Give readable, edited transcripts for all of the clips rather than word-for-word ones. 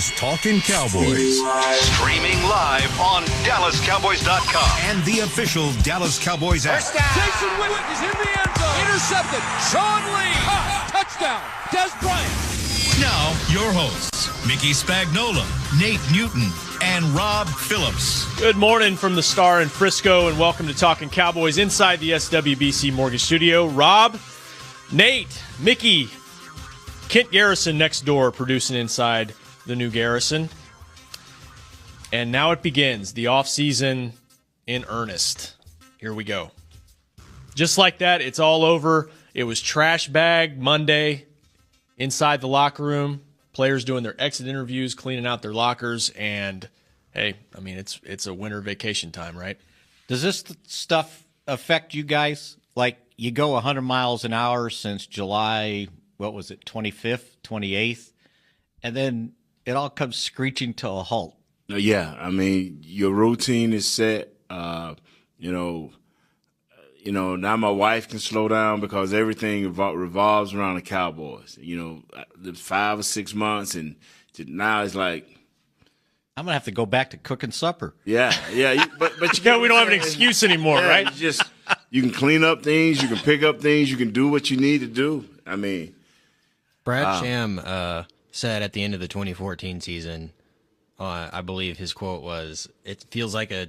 is Talkin Cowboys. Streaming live on DallasCowboys.com. And the official Dallas Cowboys app. Jason Witten is in the end zone. Intercepted. Sean Lee. Touchdown. Des Bryant. Now, your hosts, Mickey Spagnola, Nate Newton, and Rob Phillips. Good morning from the Star in Frisco, and welcome to Talkin Cowboys inside the SWBC Mortgage Studio. Rob, Nate, Mickey, Kent Garrison next door producing inside the new Garrison. And now it begins, the offseason in earnest. Here we go. Just like that, it's all over. It was trash bag Monday inside the locker room. Players doing their exit interviews, cleaning out their lockers, and hey, I mean, it's a winter vacation time, right? Does this stuff affect you guys? Like, you go 100 miles an hour since July, what was it, 25th, 28th, and then it all comes screeching to a halt. Yeah, I mean, your routine is set. Now my wife can slow down because everything revolves around the Cowboys. The 5 or 6 months, and now it's like, I'm gonna have to go back to cooking supper. Yeah. But we don't have an excuse anymore, right? You can clean up things, you can pick up things, you can do what you need to do. I mean, Brad Sham said at the end of the 2014 season, I believe his quote was, "It feels like a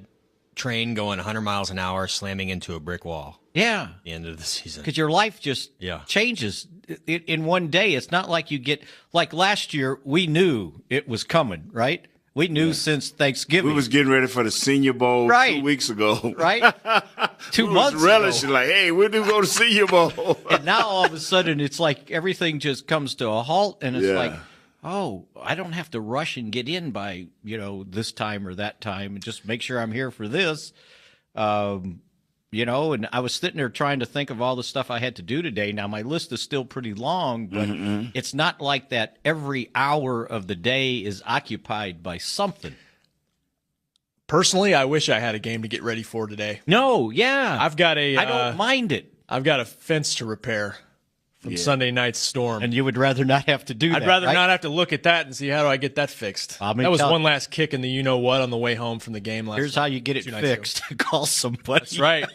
train going 100 miles an hour slamming into a brick wall." Yeah. At the end of the season. Because your life just changes in one day. It's not like you get, like last year, we knew it was coming, right? We knew since Thanksgiving. We was getting ready for the Senior Bowl 2 weeks ago. Right? 2 months ago. Relishing like, hey, we do go to Senior Bowl. And now all of a sudden it's like everything just comes to a halt, and it's like, oh, I don't have to rush and get in by, this time or that time, and just make sure I'm here for this. And I was sitting there trying to think of all the stuff I had to do today. Now, my list is still pretty long, but it's not like that every hour of the day is occupied by something. Personally, I wish I had a game to get ready for today. No, yeah. I don't mind it. I've got a fence to repair from Sunday night's storm. And you would rather not have to do that, I'd rather right? not have to look at that and see how do I get that fixed. That was one last kick in the you-know-what on the way home from the game last Here's how you get it fixed. Call somebody. That's right.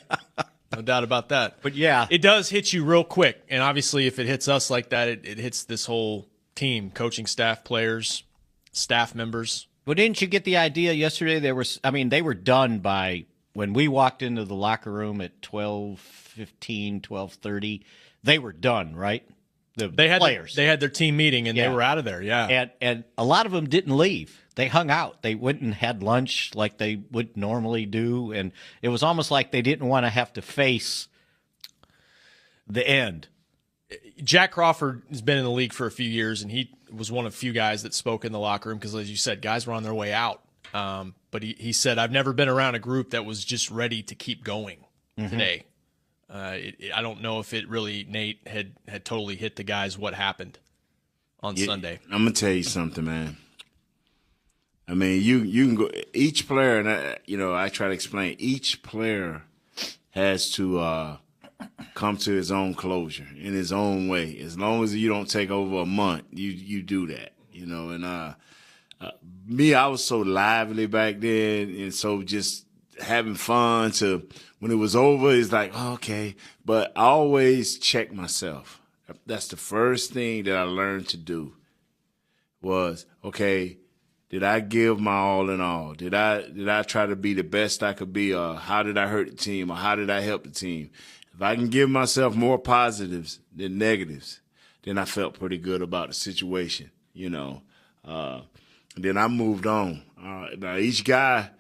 No doubt about that. But, yeah. It does hit you real quick. And obviously, if it hits us like that, it hits this whole team, coaching staff, players, staff members. Well, didn't you get the idea yesterday? They were done by when we walked into the locker room at 12:15, 12:30. They were done, right? They had players. They had their team meeting, and they were out of there, And a lot of them didn't leave. They hung out. They went and had lunch like they would normally do, and it was almost like they didn't want to have to face the end. Jack Crawford has been in the league for a few years, and he was one of the few guys that spoke in the locker room because, as you said, guys were on their way out. But he said, I've never been around a group that was just ready to keep going today. I don't know if it really, Nate, had totally hit the guys what happened on Sunday. I'm going to tell you something, man. I mean, you can go – each player, and I try to explain, each player has to come to his own closure in his own way. As long as you don't take over a month, you do that, And me, I was so lively back then and so just having fun to – when it was over, it's like, oh, okay. But I always check myself. That's the first thing that I learned to do was, okay, did I give my all in all? Did I try to be the best I could be, or how did I hurt the team, or how did I help the team? If I can give myself more positives than negatives, then I felt pretty good about the situation, Then I moved on. Now each guy,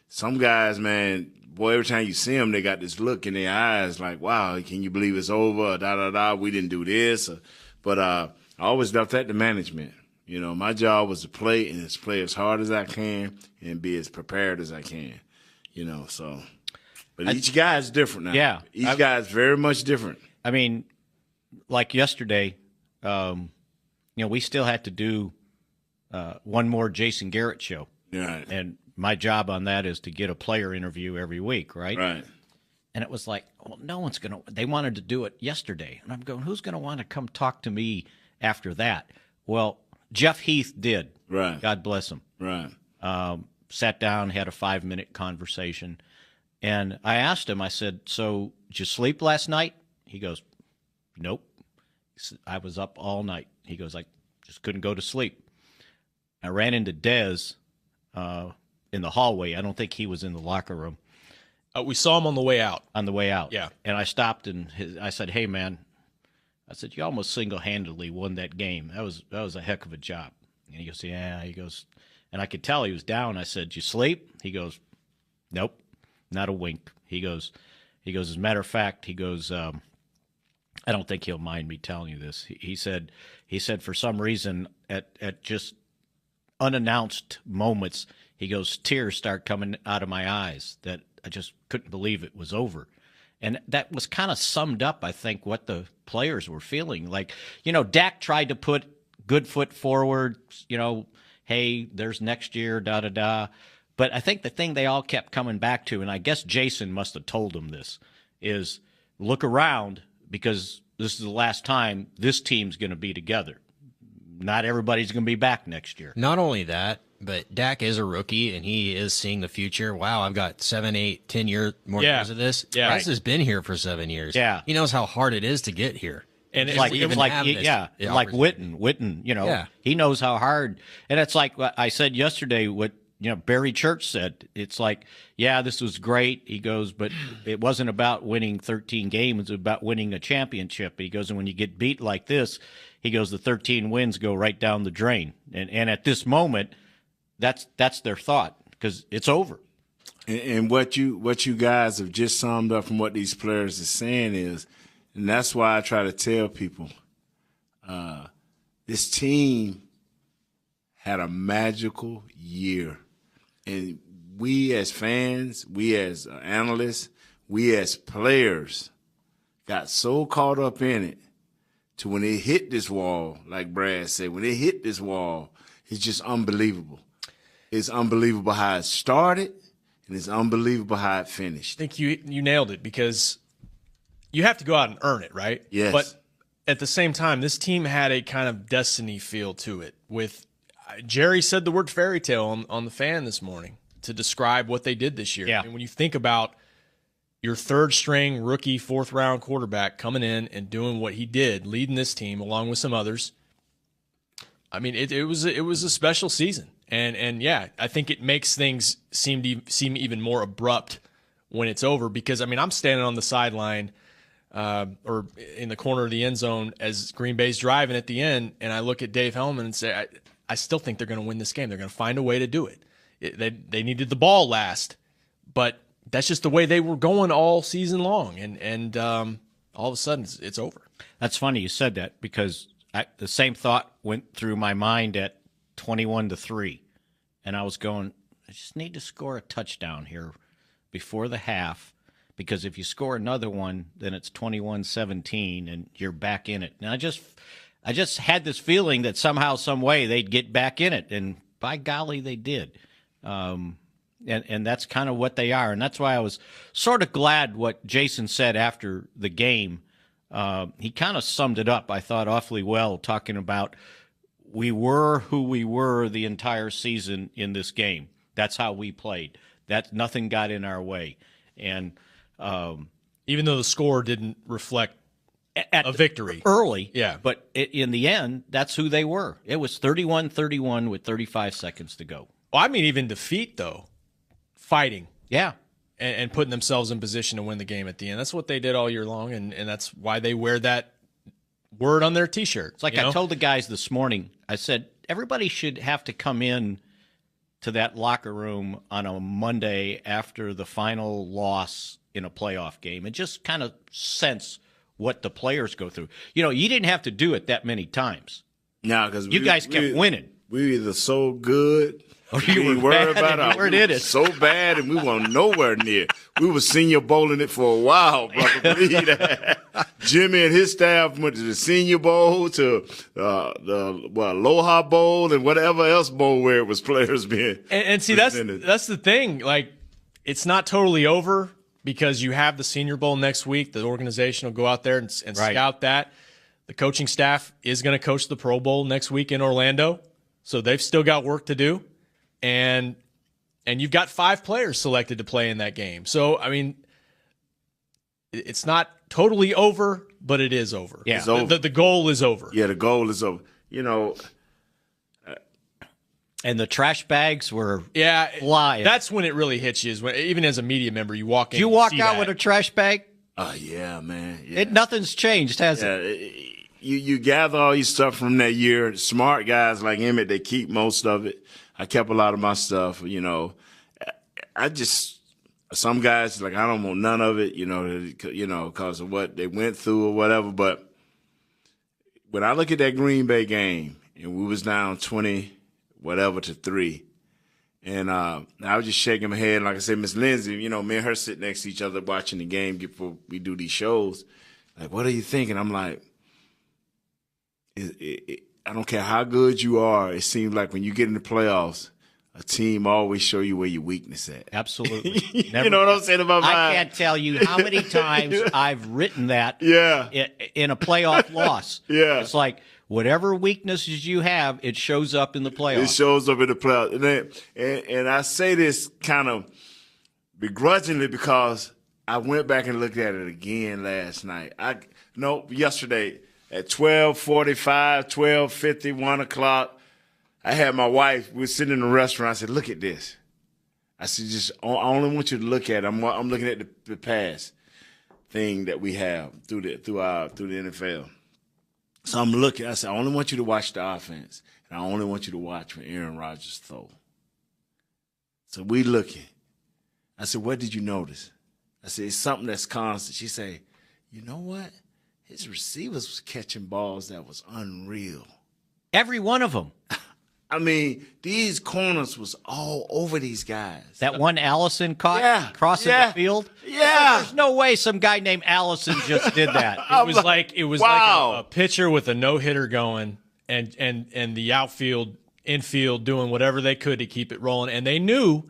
some guys, man, boy, every time you see them, they got this look in their eyes like, wow, can you believe it's over? We didn't do this. But I always left that to management. My job was to play and just play as hard as I can and be as prepared as I can, so. But each guy is different now. Yeah. Each guy is very much different. I mean, like yesterday, we still had to do one more Jason Garrett show. Yeah. And my job on that is to get a player interview every week, right? Right. And it was like, well, no one's going to – they wanted to do it yesterday. And I'm going, who's going to want to come talk to me after that? Well, Jeff Heath did. Right. God bless him. Right. Sat down, had a 5-minute conversation. And I asked him, I said, so did you sleep last night? He goes, nope. I was up all night. He goes, I just couldn't go to sleep. I ran into Dez in the hallway. I don't think he was in the locker room. We saw him on the way out. On the way out. Yeah. And I stopped and I said, hey, man, I said, you almost single-handedly won that game. That was a heck of a job. And he goes, yeah. He goes, and I could tell he was down. I said, did you sleep? He goes, nope, not a wink. He goes, as a matter of fact, he goes, I don't think he'll mind me telling you this. He said for some reason at just unannounced moments, he goes, tears start coming out of my eyes that I just couldn't believe it was over. And that was kind of summed up, I think, what the players were feeling. Like, Dak tried to put good foot forward, hey, there's next year, da-da-da. But I think the thing they all kept coming back to, and I guess Jason must have told them this, is look around because this is the last time this team's going to be together. Not everybody's going to be back next year. Not only that, but Dak is a rookie, and he is seeing the future. Wow, I've got 7, 8, 10 years more years of this. Yeah. This has been here for 7 years. Yeah. He knows how hard it is to get here. And It's like Witten, he knows how hard. And it's like what I said yesterday, what Barry Church said. It's like, yeah, this was great. He goes, but it wasn't about winning 13 games. It was about winning a championship. He goes, and when you get beat like this, he goes, the 13 wins go right down the drain. And at this moment, that's their thought because it's over. And what you guys have just summed up from what these players are saying is, and that's why I try to tell people, this team had a magical year. And we as fans, we as analysts, we as players got so caught up in it to when it hit this wall, like Brad said, when it hit this wall, it's just unbelievable. It's unbelievable how it started, and it's unbelievable how it finished. I think you nailed it because you have to go out and earn it, right? Yes. But at the same time, this team had a kind of destiny feel to it. With Jerry said the word fairy tale on the Fan this morning to describe what they did this year. Yeah. And when you think about your third-string rookie, fourth-round quarterback coming in and doing what he did, leading this team along with some others, I mean, it was a special season. And yeah, I think it makes things seem even more abrupt when it's over because, I mean, I'm standing on the sideline or in the corner of the end zone as Green Bay's driving at the end, and I look at Dave Hellman and say, I still think they're going to win this game. They're going to find a way to do it. They needed the ball last, but that's just the way they were going all season long, and all of a sudden it's over. That's funny you said that because the same thought went through my mind at 21-3, and I was going, I just need to score a touchdown here before the half because if you score another one, then it's 21-17 and you're back in it. And I just had this feeling that somehow, some way they'd get back in it, and by golly, they did. And that's kind of what they are, and that's why I was sort of glad what Jason said after the game. He kind of summed it up, I thought, awfully well, talking about we were who we were the entire season in this game. That's how we played. That nothing got in our way, and even though the score didn't reflect a victory early, yeah, but in the end, that's who they were. It was 31-31 with 35 seconds to go. Well, I mean, even defeat though, fighting, yeah. And putting themselves in position to win the game at the end. That's what they did all year long, and that's why they wear that word on their T-shirt. It's like I told the guys this morning, I said, everybody should have to come in to that locker room on a Monday after the final loss in a playoff game and just kind of sense what the players go through. You didn't have to do it that many times. No, because you guys kept winning. We were either so good – you were worried bad about and you were so bad, and we weren't nowhere near. We were Senior Bowling it for a while, brother. Believe that. Jimmy and his staff went to the Senior Bowl, to the Aloha Bowl, and whatever else bowl where it was players being. And see, that's the thing. Like, it's not totally over because you have the Senior Bowl next week. The organization will go out there and right. scout that. The coaching staff is going to coach the Pro Bowl next week in Orlando, so they've still got work to do. And you've got 5 players selected to play in that game. So, I mean, it's not totally over, but it is over. Yeah. It's over. The goal is over. Yeah, the goal is over. And the trash bags were flying. That's when it really hits you. Is when, even as a media member, you walk in. Did you walk out with a trash bag? Oh, yeah, man. Yeah. Nothing's changed, has it? You gather all your stuff from that year. Smart guys like Emmett, they keep most of it. I kept a lot of my stuff, some guys, like, I don't want none of it, because of what they went through or whatever. But when I look at that Green Bay game, and we was down 20 whatever to 3, and I was just shaking my head. Like I said, Miss Lindsay, me and her sit next to each other watching the game before we do these shows. Like, what are you thinking? I'm like, I don't care how good you are. It seems like when you get in the playoffs, a team always show you where your weakness at. Absolutely. You know what I'm saying about mine? I can't tell you how many times I've written that Yeah. in a playoff loss. Yeah. It's like whatever weaknesses you have, it shows up in the playoffs. It shows up in the playoffs. And I say this kind of begrudgingly because I went back and looked at it again last night. Yesterday at 12:45, 12:50, 1 o'clock, I had my wife, we were sitting in the restaurant. I said, look at this. I said, I only want you to look at it. I'm looking at the past thing that we have through the NFL. So I'm looking. I said, I only want you to watch the offense, and I only want you to watch when Aaron Rodgers throw. So we looking. I said, what did you notice? I said, it's something that's constant. She said, you know what? His receivers was catching balls that was unreal. Every one of them. I mean, these corners was all over these guys. That one Allison caught crossing the field. Yeah. There's no way some guy named Allison just did that. It was like a pitcher with a no-hitter going and the infield doing whatever they could to keep it rolling, and they knew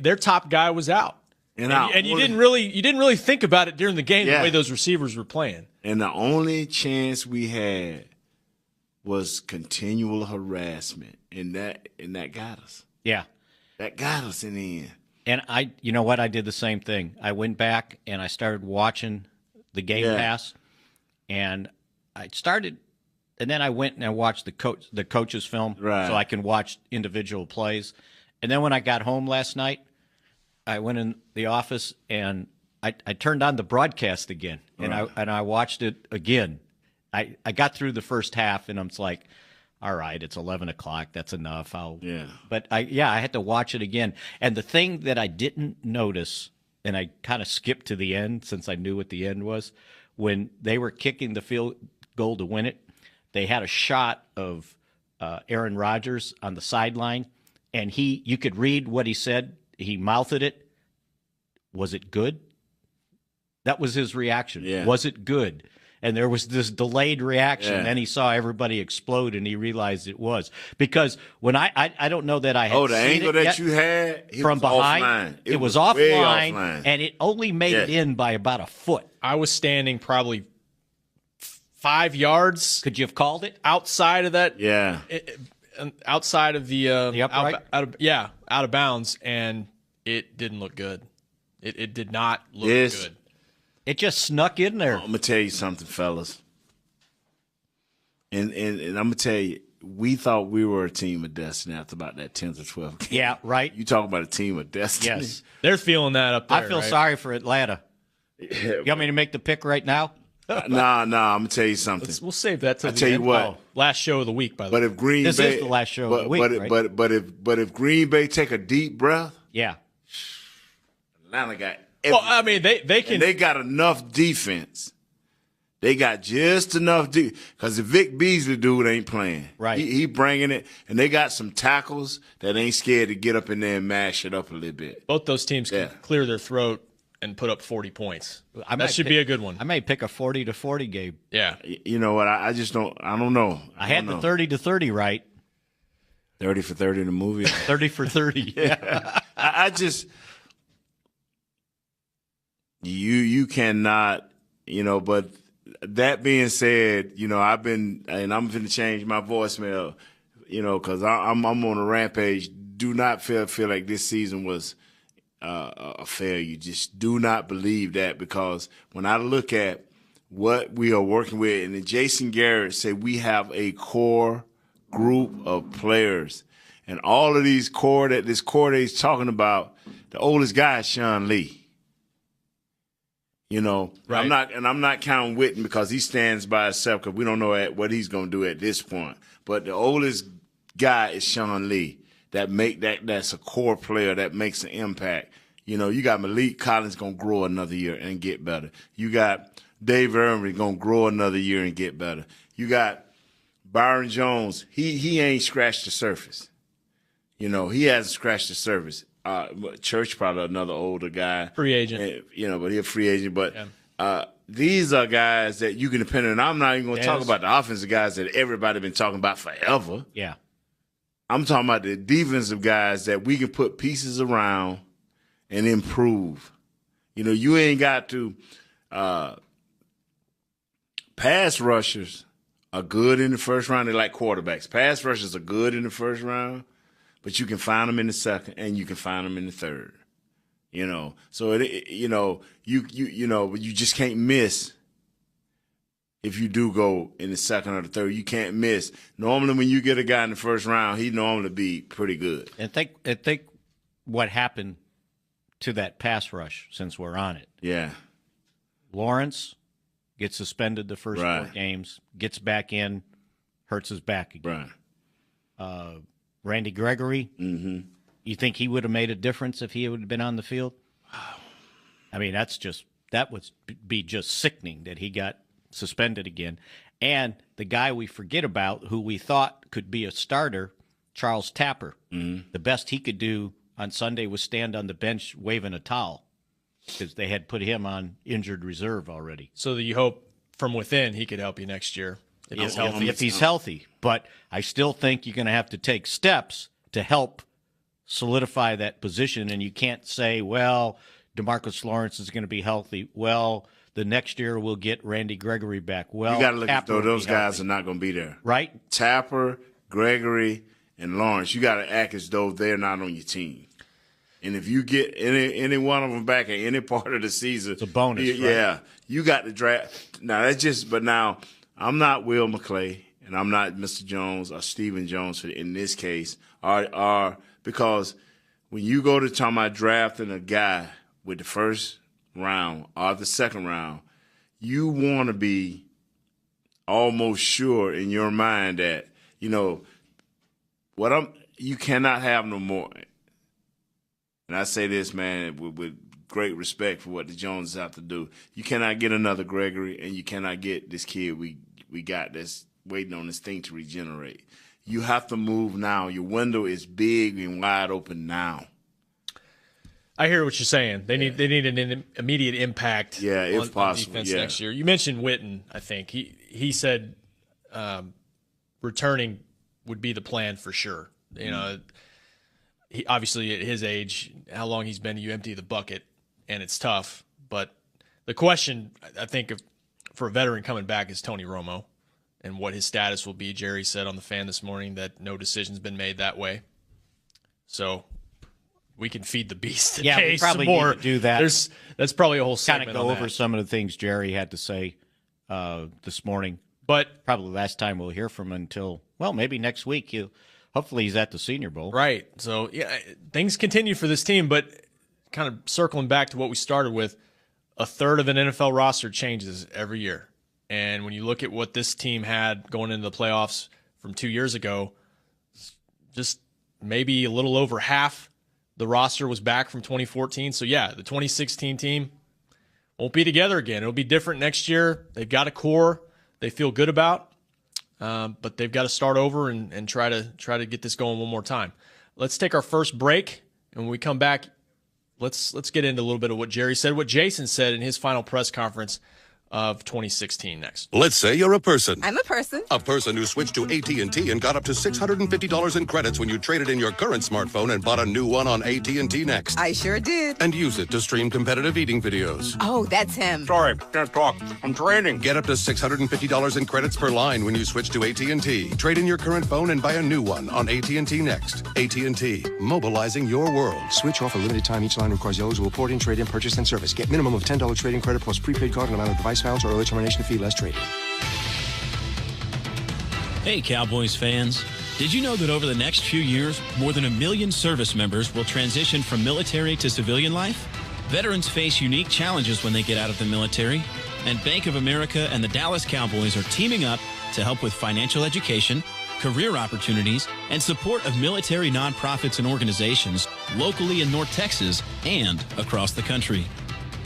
their top guy was out. And you didn't really think about it during the game the way those receivers were playing. And the only chance we had was continual harassment, and that got us. Yeah. That got us in the end. And you know what? I did the same thing. I went back and I started watching the Game Pass, and then I went and I watched the coach's film, so I can watch individual plays. And then when I got home last night, I went in the office and I turned on the broadcast again, and I watched it again. I got through the first half, and I'm like, all right, it's 11 o'clock. That's enough. But I had to watch it again. And the thing that I didn't notice, and I kind of skipped to the end since I knew what the end was, when they were kicking the field goal to win it, they had a shot of Aaron Rodgers on the sideline, and you could read what he said. He mouthed it. Was it good? That was his reaction. Yeah. Was it good? And there was this delayed reaction. Yeah. Then he saw everybody explode, and he realized it was. Because when I don't know that I had the seen angle it that yet, you had from behind. Offline. It was way offline, and it only made it in by about a foot. I was standing probably 5 yards. Could you have called it? Outside of that. Yeah. Outside of the upright? Out of bounds, and it didn't look good. It did not look good. It just snuck in there. I'm going to tell you something, fellas. And I'm going to tell you, we thought we were a team of destiny after about that 10th or 12th game. Yeah, right. You talk about a team of destiny. Yes. They're feeling that up there. I feel sorry for Atlanta. You want me to make the pick right now? Nah, I'm going to tell you something. We'll save that till the end. You what. Last show of the week, by the way. But if Green This Bay, is the last show of the week, right? But if Green Bay take a deep breath, Atlanta got everything. Well, I mean, they can. And they got enough defense. They got just enough because the Vic Beasley dude ain't playing. Right. He bringing it, and they got some tackles that ain't scared to get up in there and mash it up a little bit. Both those teams can clear their throat and put up 40 points. That should be a good one. I may pick a 40-40 game. Yeah. You know what? I just don't. I don't know. I had the 30-30 right. 30 for 30 in the movie. 30 for 30. Yeah. I just. You cannot, but that being said, I'm going to change my voicemail, because I'm on a rampage. Do not feel like this season was a failure. Just do not believe that, because when I look at what we are working with, and then Jason Garrett said we have a core group of players, and all of this core that he's talking about, the oldest guy is Sean Lee. Right. I'm not counting Witten because he stands by himself, because we don't know what he's going to do at this point. But the oldest guy is Sean Lee. That's a core player that makes an impact. You got Malik Collins going to grow another year and get better. You got Dave Irving going to grow another year and get better. You got Byron Jones. He ain't scratched the surface. He hasn't scratched the surface. Church, probably another older guy, free agent, but he's a free agent. But these are guys that you can depend on. I'm not even going to talk about the offensive guys that everybody been talking about forever. Yeah, I'm talking about the defensive guys that we can put pieces around and improve. You ain't got to. Pass rushers are good in the first round. They're like quarterbacks. Pass rushers are good in the first round, but you can find them in the second and you can find them in the third. So you just can't miss. If you do go in the second or the third, you can't miss. Normally, when you get a guy in the first round, he normally be pretty good. And think what happened to that pass rush since we're on it. Yeah, Lawrence gets suspended the first right. 4 games, gets back in, hurts his back again. Right. Randy Gregory, you think he would have made a difference if he would have been on the field? I mean, that would be just sickening that he got suspended again. And the guy we forget about, who we thought could be a starter, Charles Tapper. The best he could do on Sunday was stand on the bench waving a towel, because they had put him on injured reserve already. So that you hope from within he could help you next year if he's healthy. If he's healthy. But I still think you're going to have to take steps to help solidify that position, and you can't say, well, DeMarcus Lawrence is going to be healthy. Well, the next year we'll get Randy Gregory back. Well, you got to look at those guys healthy. are not going to be there. Right? Tapper, Gregory, and Lawrence, you got to act as though they're not on your team. And if you get any one of them back at any part of the season, it's a bonus. Yeah, you got to draft. Now but now I'm not Will McClay, and I'm not Mr. Jones or Stephen Jones in this case, because when you go to talk about drafting a guy with the first round or the second round, you want to be almost sure in your mind that you cannot have no more. And I say this, man, with great respect for what the Joneses have to do. You cannot get another Gregory, and you cannot get this kid we got that's waiting on this thing to regenerate. You have to move now. Your window is big and wide open now. I hear what you're saying. They need an immediate impact. Yeah, if on possible. Defense yeah. next year. You mentioned Witten. I think he said returning would be the plan for sure. He obviously at his age, how long he's been, you empty the bucket, and it's tough. But the question, I think, for a veteran coming back is Tony Romo and what his status will be. Jerry said on the Fan this morning that no decision's been made that way. So we can feed the beast today. Yeah, we probably some more. need to do that. That's probably a whole kind segment of go on over that. some of the things Jerry had to say this morning. But probably last time we'll hear from him until, well, maybe next week. Hopefully he's at the Senior Bowl. Right. So, yeah, things continue for this team, but kind of circling back to what we started with, a third of an NFL roster changes every year. And when you look at what this team had going into the playoffs from 2 years ago, just maybe a little over half the roster was back from 2014. So, yeah, the 2016 team won't be together again. It'll be different next year. They've got a core they feel good about. But they've got to start over and try to get this going one more time. Let's take our first break, and when we come back, let's get into a little bit of what Jerry said, what Jason said in his final press conference of 2016 next. Let's say you're a person. I'm a person. A person who switched to AT&T and got up to $650 in credits when you traded in your current smartphone and bought a new one on AT&T Next. I sure did. And use it to stream competitive eating videos. Oh, that's him. Sorry, can't talk. I'm trading. Get up to $650 in credits per line when you switch to AT&T. Trade in your current phone and buy a new one on AT&T Next. AT&T, mobilizing your world. Switch off a limited time. Each line requires eligible port-in, trade-in, purchase, and service. Get minimum of $10 trade-in credit plus prepaid card and amount of device balance or early termination fee less trade-in. Hey, Cowboys fans. Did you know that over the next few years, more than 1 million service members will transition from military to civilian life? Veterans face unique challenges when they get out of the military, and Bank of America and the Dallas Cowboys are teaming up to help with financial education, career opportunities, and support of military nonprofits and organizations locally in North Texas and across the country.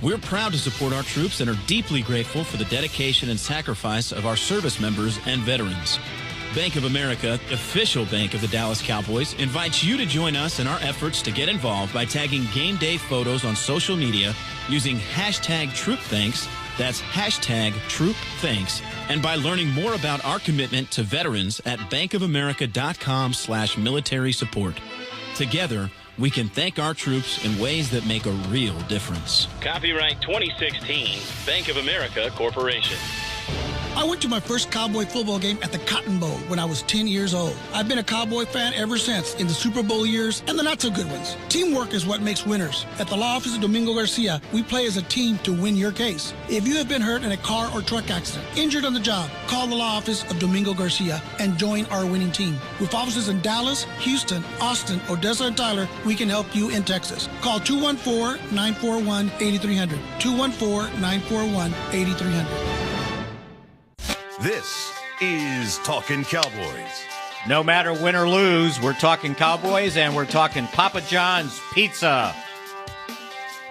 We're proud to support our troops and are deeply grateful for the dedication and sacrifice of our service members and veterans. Bank of America, official bank of the Dallas Cowboys, invites you to join us in our efforts to get involved by tagging game day photos on social media using hashtag TroopThanks, that's hashtag TroopThanks, and by learning more about our commitment to veterans at bankofamerica.com/military support. Together, we can thank our troops in ways that make a real difference. Copyright 2016, Bank of America Corporation. I went to my first Cowboy football game at the Cotton Bowl when I was 10 years old. I've been a Cowboy fan ever since, in the Super Bowl years and the not-so-good ones. Teamwork is what makes winners. At the law office of Domingo Garcia, we play as a team to win your case. If you have been hurt in a car or truck accident, injured on the job, call the law office of Domingo Garcia and join our winning team. With offices in Dallas, Houston, Austin, Odessa, and Tyler, we can help you in Texas. Call 214-941-8300. 214-941-8300. This is Talkin Cowboys. No matter win or lose, we're talking Cowboys and we're talking Papa John's Pizza.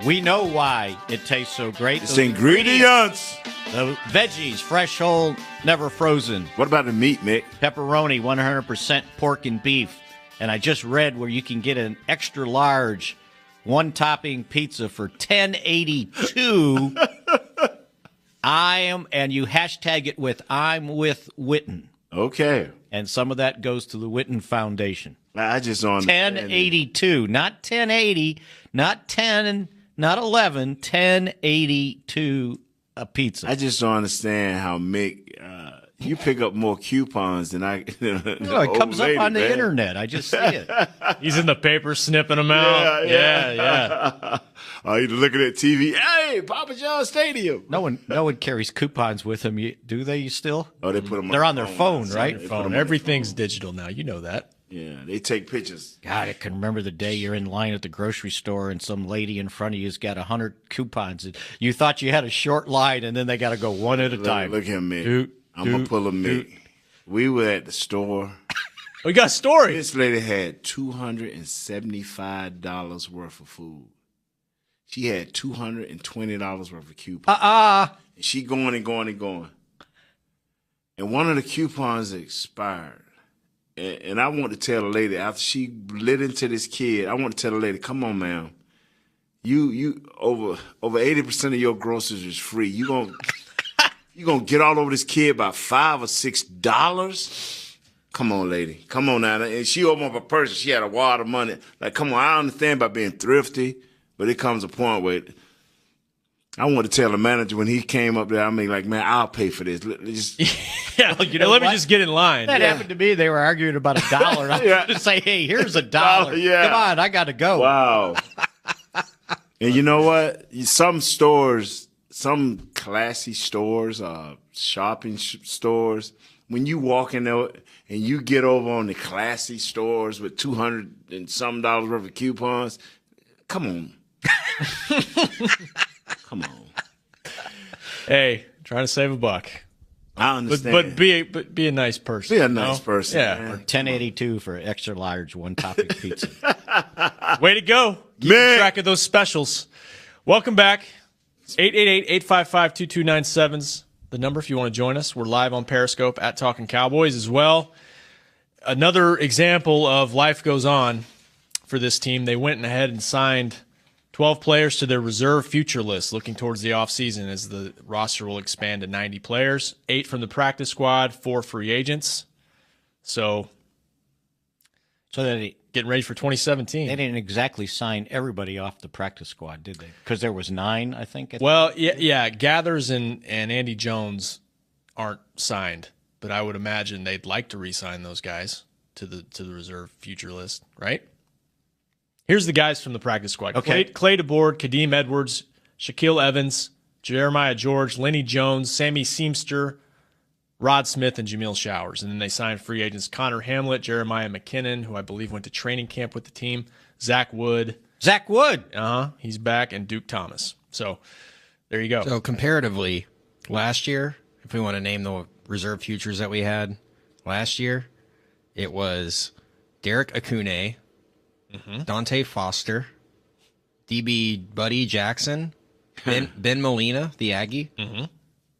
We know why it tastes so great. It's ingredients. The veggies, fresh, whole, never frozen. What about the meat, Mick? Pepperoni, 100% pork and beef. And I just read where you can get an extra large one-topping pizza for $10.82. And you hashtag it with I'm with Witten. Okay. And some of that goes to the Witten Foundation. I just on 1082, not 1080, not 10, not 11, 1082 a pizza. I just don't understand how Mick, you pick up more coupons than I. It comes up on the internet. I just see it. He's in the paper snipping them out. Yeah. Oh, you're looking at TV. Hey, Papa John Stadium. No one carries coupons with them. Do they still? Oh, they put them. They're on their phone, right? Everything's digital now. You know that. Yeah, they take pictures. God, I can remember the day you're in line at the grocery store and some lady in front of you's got 100 coupons. You thought you had a short line, and then they got to go one at a time. Look at me. I'm going to pull a Mick. We were at the store. We got a story. This lady had $275 worth of food. She had $220 worth of coupons. And she going and going and going. And one of the coupons expired. And I want to tell the lady, after she lit into this kid, I want to tell the lady, come on, ma'am. You over 80% of your groceries is free. You gonna get all over this kid by $5 or $6? Come on, lady. Come on now. And she opened up her purse. She had a wad of money. Like, come on, I understand about being thrifty, but it comes a point where I want to tell the manager when he came up there, man, I'll pay for this. Just, let me just get in line. That happened to me. They were arguing about $1. I had to say, hey, here's $1. Come on, I got to go. Wow. And you know what? Some stores, some classy stores, shopping stores, when you walk in there and you get over on the classy stores with $200 and some worth of coupons, come on. Come on. Hey, trying to save a buck. I understand. But be a nice person. Be a nice person. Yeah. Man. Or 1082 for extra large one topping pizza. Way to go. Keep track of those specials. Welcome back. 888-855-2297's the number if you want to join us. We're live on Periscope at Talkin Cowboys as well. Another example of life goes on for this team. They went ahead and signed 12 players to their reserve future list looking towards the offseason as the roster will expand to 90 players, 8 from the practice squad, 4 free agents. So they getting ready for 2017. They didn't exactly sign everybody off the practice squad, did they? Because there was 9, I think. Yeah. Gathers and Andy Jones aren't signed, but I would imagine they'd like to re-sign those guys to the reserve future list, right? Here's the guys from the practice squad. Okay. Clay DeBoard, Kadeem Edwards, Shaquille Evans, Jeremiah George, Lenny Jones, Sammy Seamster, Rod Smith, and Jamil Showers. And then they signed free agents Connor Hamlet, Jeremiah McKinnon, who I believe went to training camp with the team, Zach Wood. He's back, and Duke Thomas. So there you go. So comparatively, last year, if we want to name the reserve futures that we had last year, it was Derek Akune, Dante Foster, DB Buddy Jackson, Ben Molina, the Aggie,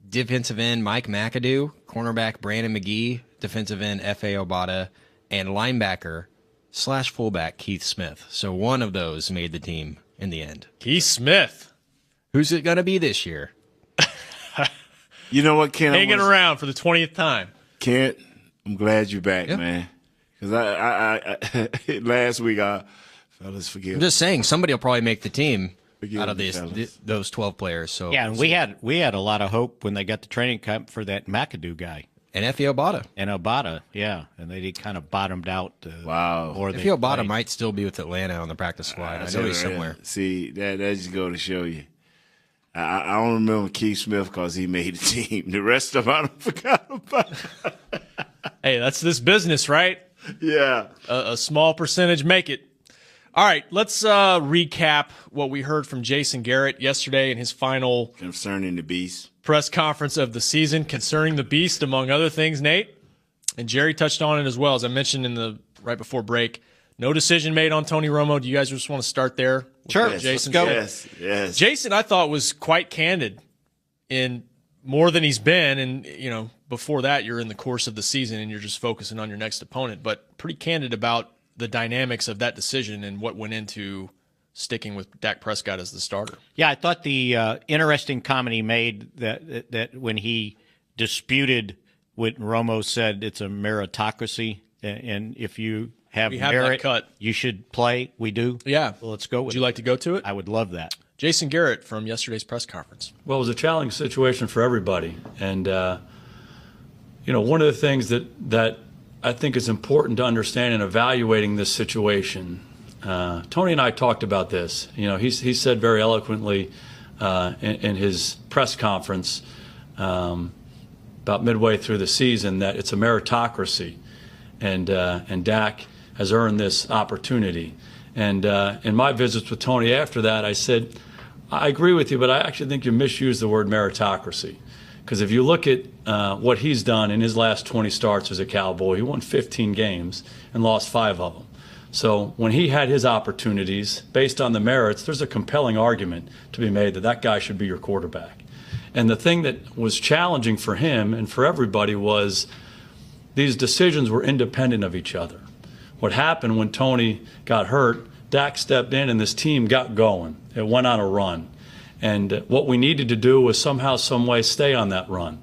defensive end Mike McAdoo, cornerback Brandon McGee, defensive end F.A. Obata, and linebacker / fullback Keith Smith. So one of those made the team in the end. Keith Smith. Who's it going to be this year? You know what, Ken? Hanging around for the 20th time. Kent, I'm glad you're back, man. Because I last week, fellas, forgive. I'm just saying, somebody will probably make the team out of me, those 12 players. So yeah, and we had a lot of hope when they got the training camp for that McAdoo guy. And F.A. Obata. Yeah. And they kind of bottomed out. Wow. F.A. Obata might still be with Atlanta on the practice squad. I know he's somewhere. See, that just go to show you. I don't remember Keith Smith because he made the team. The rest of them, I forgot about. Hey, that's this business, right? Yeah. A small percentage make it. All right, let's recap what we heard from Jason Garrett yesterday in his final concerning the Beast press conference of the season concerning the Beast, among other things, Nate. And Jerry touched on it as well, as I mentioned in the right before break. No decision made on Tony Romo. Do you guys just want to start there? Sure. Jason, let's go. Yes. Jason, I thought, was quite candid in more than he's been. And, before that, you're in the course of the season and you're just focusing on your next opponent. But pretty candid about the dynamics of that decision and what went into sticking with Dak Prescott as the starter. Yeah, I thought the interesting comment he made that when he disputed what Romo said, it's a meritocracy, and if you have merit, cut. You should play. We do. Yeah. Well, let's go with Would you like to go to it? I would love that. Jason Garrett from yesterday's press conference. Well, it was a challenging situation for everybody. And, one of the things that I think is important to understand in evaluating this situation, Tony and I talked about this. He said very eloquently in his press conference about midway through the season that it's a meritocracy. And Dak has earned this opportunity. And in my visits with Tony after that, I said, I agree with you, but I actually think you misused the word meritocracy. Because if you look at what he's done in his last 20 starts as a Cowboy, he won 15 games and lost 5 of them. So when he had his opportunities, based on the merits, there's a compelling argument to be made that that guy should be your quarterback. And the thing that was challenging for him and for everybody was these decisions were independent of each other. What happened when Tony got hurt, Dak stepped in and this team got going. It went on a run. And what we needed to do was somehow, some way stay on that run.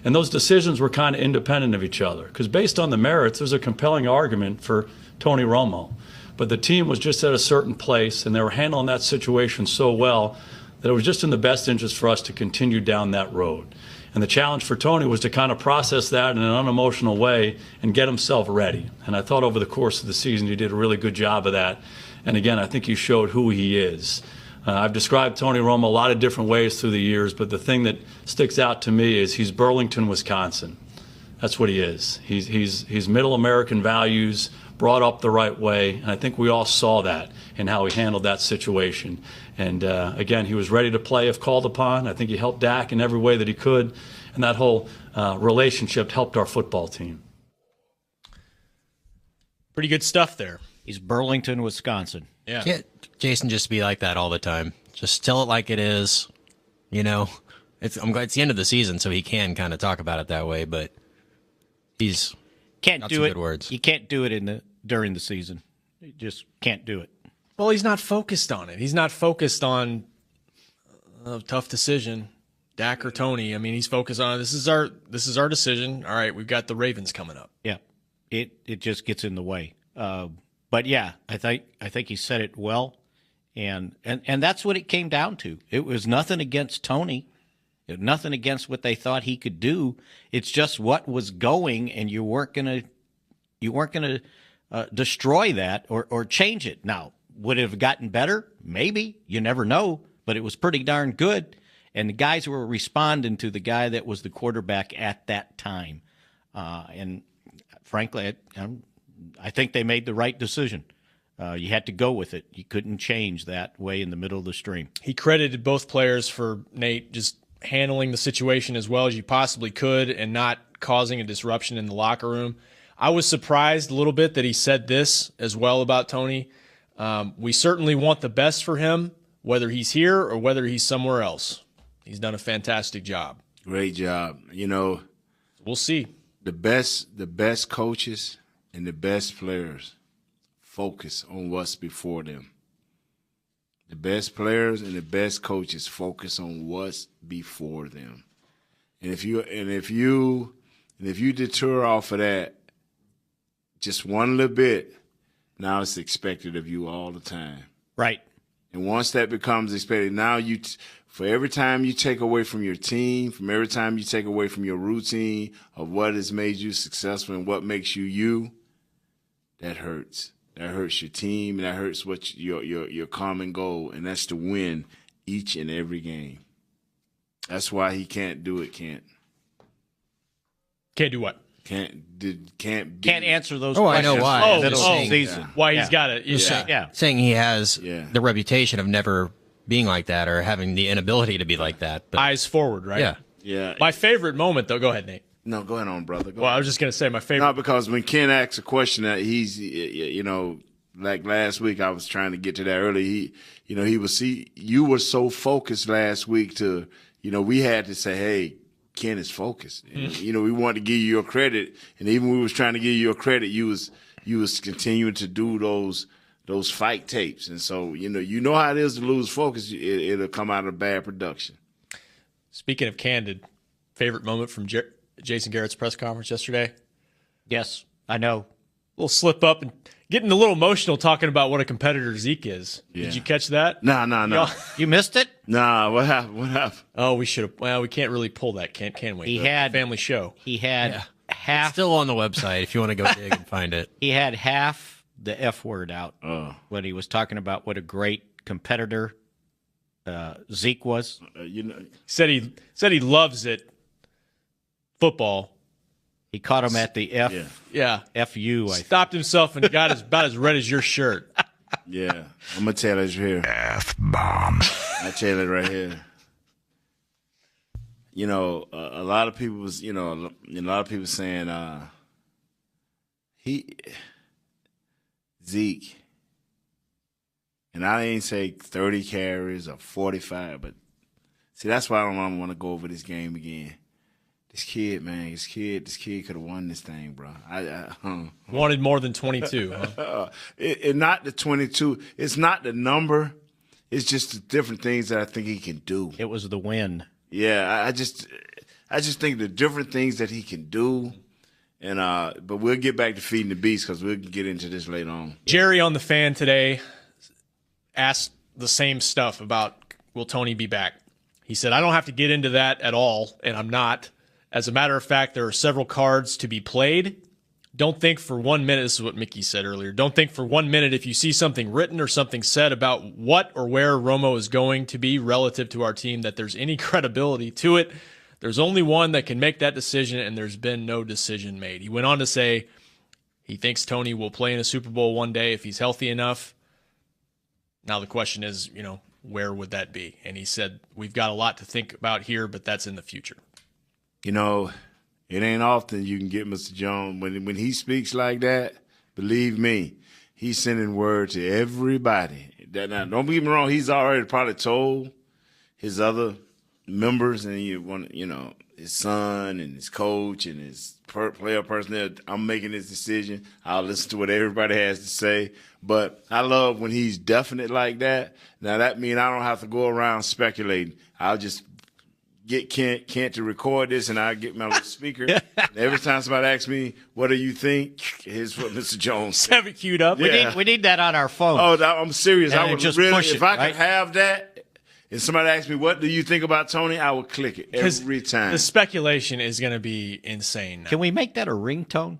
And those decisions were kind of independent of each other. Because based on the merits, there's a compelling argument for Tony Romo. But the team was just at a certain place, and they were handling that situation so well that it was just in the best interest for us to continue down that road. And the challenge for Tony was to kind of process that in an unemotional way and get himself ready. And I thought over the course of the season he did a really good job of that. And again, I think he showed who he is. I've described Tony Romo a lot of different ways through the years, but the thing that sticks out to me is he's Burlington, Wisconsin. That's what he is. He's middle American values, brought up the right way, and I think we all saw that in how he handled that situation. And again, he was ready to play if called upon. I think he helped Dak in every way that he could, and that whole relationship helped our football team. Pretty good stuff there. He's Burlington, Wisconsin. Yeah. Can't Jason just be like that all the time? Just tell it like it is. I'm glad it's the end of the season, so he can kind of talk about it that way. But can't got do some it. Good words. You can't do it during the season. You just can't do it. Well, he's not focused on it. He's not focused on a tough decision, Dak or Tony. I mean, he's focused on this is our decision. All right, we've got the Ravens coming up. Yeah, it just gets in the way. But yeah, I think he said it well, and that's what it came down to. It was nothing against Tony, nothing against what they thought he could do. It's just what was going, and you weren't gonna destroy that or change it. Now, would it have gotten better? Maybe. You never know. But it was pretty darn good. And the guys were responding to the guy that was the quarterback at that time. And frankly, I think they made the right decision. You had to go with it. You couldn't change that way in the middle of the stream. He credited both players for, Nate, just handling the situation as well as you possibly could and not causing a disruption in the locker room. I was surprised a little bit that he said this as well about Tony. We certainly want the best for him, whether he's here or whether he's somewhere else. He's done a fantastic job. Great job. You know, we'll see. The best coaches and the best players focus on what's before them. The best players and the best coaches focus on what's before them. And if you deter off of that just one little bit, now it's expected of you all the time. Right. And once that becomes expected, now for every time you take away from your team, from every time you take away from your routine of what has made you successful and what makes you you, that hurts. That hurts your team, and that hurts what your common goal, and that's to win each and every game. That's why he can't do it, Kent. Can't do what? Can't answer those questions. I know why. Season. Yeah. Why he's got it. Saying he has the reputation of never being like that or having the inability to be like that. But, eyes forward, right? Yeah. Yeah. My favorite moment, though, go ahead, Nate. No, go ahead on, brother. I was just going to say my favorite. No, because when Ken asks a question that he's, like last week, I was trying to get to that early. You were so focused last week to, we had to say, hey, Ken is focused. And, we wanted to give you your credit, and even when we was trying to give you your credit, you was continuing to do those fight tapes, and so you know how it is to lose focus. It'll come out of bad production. Speaking of candid, favorite moment from Jason Garrett's press conference yesterday? Yes, I know. A little slip up and getting a little emotional talking about what a competitor Zeke is. Yeah. Did you catch that? No. You missed it? Nah, what happened? Oh, we should have. Well, we can't really pull that, can we? He had family show. He had half. It's still on the website if you want to go dig and find it. He had half the F word out when he was talking about what a great competitor Zeke was. Said he loves it. Football. He caught him at the F. Yeah. FU. Stopped himself and got about as red as your shirt. Yeah. I'm going to tell it here. F-bomb. I tell it right here. A lot of people was, saying, Zeke, and I ain't say 30 carries or 45, but see, that's why I don't want to go over this game again. This kid, man, this kid could have won this thing, bro. Wanted more than 22. Huh? It not the 22. It's not the number. It's just the different things that I think he can do. It was the win. Yeah, I just think the different things that he can do. And but we'll get back to feeding the beast because we'll get into this later on. Jerry on the Fan today asked the same stuff about will Tony be back. He said, I don't have to get into that at all, and I'm not. As a matter of fact, there are several cards to be played. Don't think for 1 minute, this is what Mickey said earlier, don't think for 1 minute if you see something written or something said about what or where Romo is going to be relative to our team that there's any credibility to it. There's only one that can make that decision, and there's been no decision made. He went on to say he thinks Tony will play in a Super Bowl one day if he's healthy enough. Now the question is, where would that be? And he said, we've got a lot to think about here, but that's in the future. It ain't often you can get Mr. Jones. When he speaks like that, believe me, he's sending word to everybody. Now, don't get me wrong, he's already probably told his other members, and his son and his coach and his player personnel. I'm making this decision. I'll listen to what everybody has to say. But I love when he's definite like that. Now, that means I don't have to go around speculating. I'll just get Kent to record this, and I'll get my little speaker. Every time somebody asks me, what do you think? Here's what Mr. Jones said. Have it queued up. Yeah. We need that on our phone. Oh, I'm serious. And I would just really, push if it, I right? could have that, and somebody asks me, what do you think about Tony? I would click it every time. The speculation is going to be insane now. Can we make that a ringtone?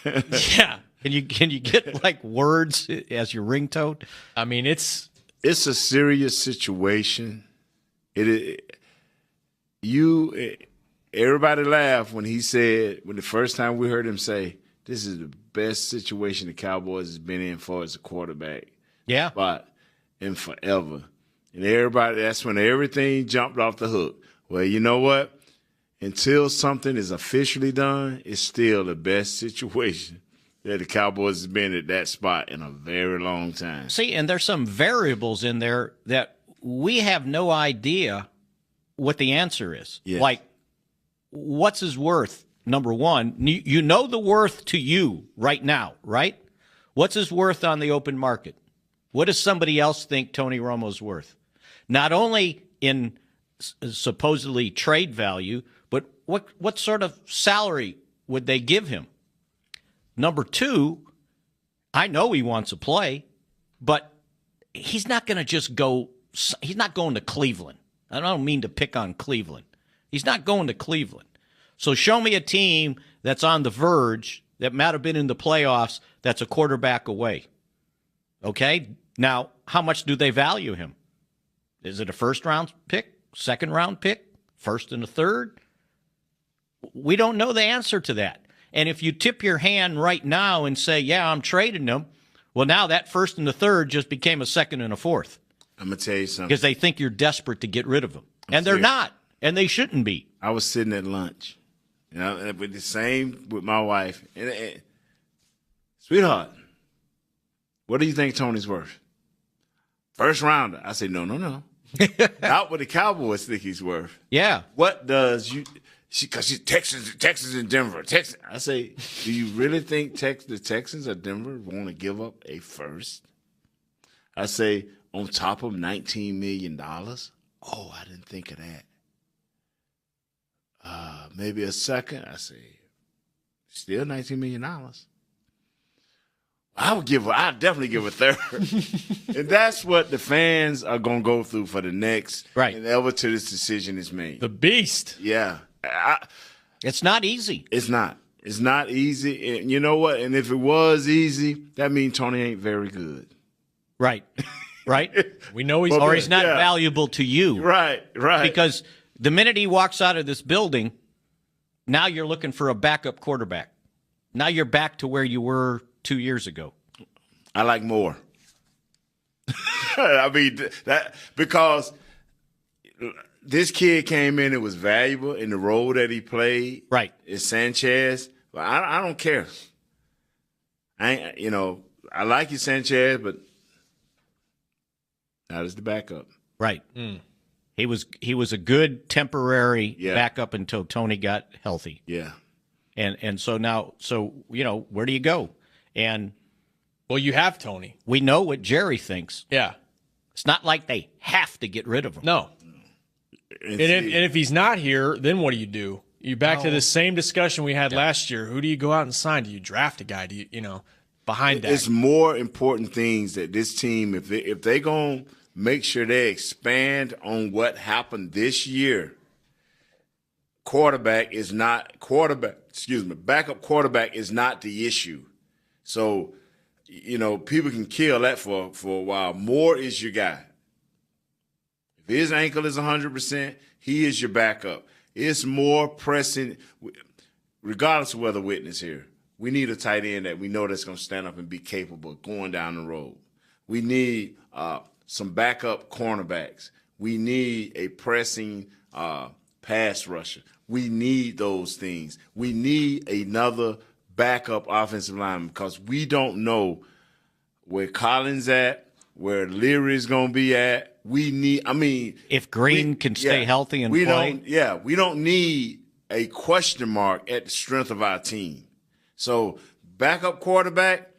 Yeah. Can you get like words as your ringtone? I mean, it's a serious situation. Everybody laughed when the first time we heard him say, this is the best situation the Cowboys has been in for as a quarterback. Yeah. Spot in forever. And that's when everything jumped off the hook. Well, you know what? Until something is officially done, it's still the best situation that the Cowboys has been at that spot in a very long time. See, and there's some variables in there that we have no idea what the answer is. Yes. Like, what's his worth? Number one, you know the worth to you right now, right? What's his worth on the open market? What does somebody else think Tony Romo's worth? Not only in supposedly trade value, but what sort of salary would they give him? Number two, I know he wants to play, but he's not going to just go. He's not going to Cleveland. I don't mean to pick on Cleveland. He's not going to Cleveland. So show me a team that's on the verge that might have been in the playoffs that's a quarterback away. Okay? Now, how much do they value him? Is it a first-round pick, second-round pick, first and a third? We don't know the answer to that. And if you tip your hand right now and say, yeah, I'm trading him, well, now that first and the third just became a second and a fourth. I'm going to tell you something. Because they think you're desperate to get rid of him. And they're not. And they shouldn't be. I was sitting at lunch, with the same with my wife. And, sweetheart, what do you think Tony's worth? First rounder. I said, no. Not what the Cowboys think he's worth. Yeah. What does you? Because she's Texas and Denver. Texas. I say, do you really think the Texans or Denver want to give up a first? I say, on top of $19 million? Oh, I didn't think of that. Maybe a second. I say, still $19 million. I'd definitely give a third. And that's what the fans are going to go through for the next, and ever till this decision is made. The beast. Yeah. It's not easy. It's not. It's not easy. And you know what? And if it was easy, that means Tony ain't very good. Right. Right? We know he's not valuable to you. Right. Because the minute he walks out of this building, now you're looking for a backup quarterback. Now you're back to where you were 2 years ago. I like more. I mean, because this kid came in and was valuable in the role that he played. Right. Is Sanchez. But I don't care. I like you, Sanchez, but that is the backup. Right. He was a good temporary backup until Tony got healthy. Yeah. And so now, where do you go? And well, you have Tony. We know what Jerry thinks. Yeah. It's not like they have to get rid of him. No. And if he's not here, then what do? You back to the same discussion we had last year. Who do you go out and sign? Do you draft a guy? Do you behind that? It's more important things that this team, if they going to make sure they expand on what happened this year, backup quarterback is not the issue. So, people can kill that for a while. Moore is your guy. If his ankle is 100%, he is your backup. It's more pressing, regardless of whether Whitney's here. We need a tight end that we know that's going to stand up and be capable of going down the road. We need some backup cornerbacks. We need a pressing pass rusher. We need those things. We need another backup offensive lineman because we don't know where Collins at, where Leary's going to be at. If Green can stay healthy and play. We don't need a question mark at the strength of our team. So backup quarterback,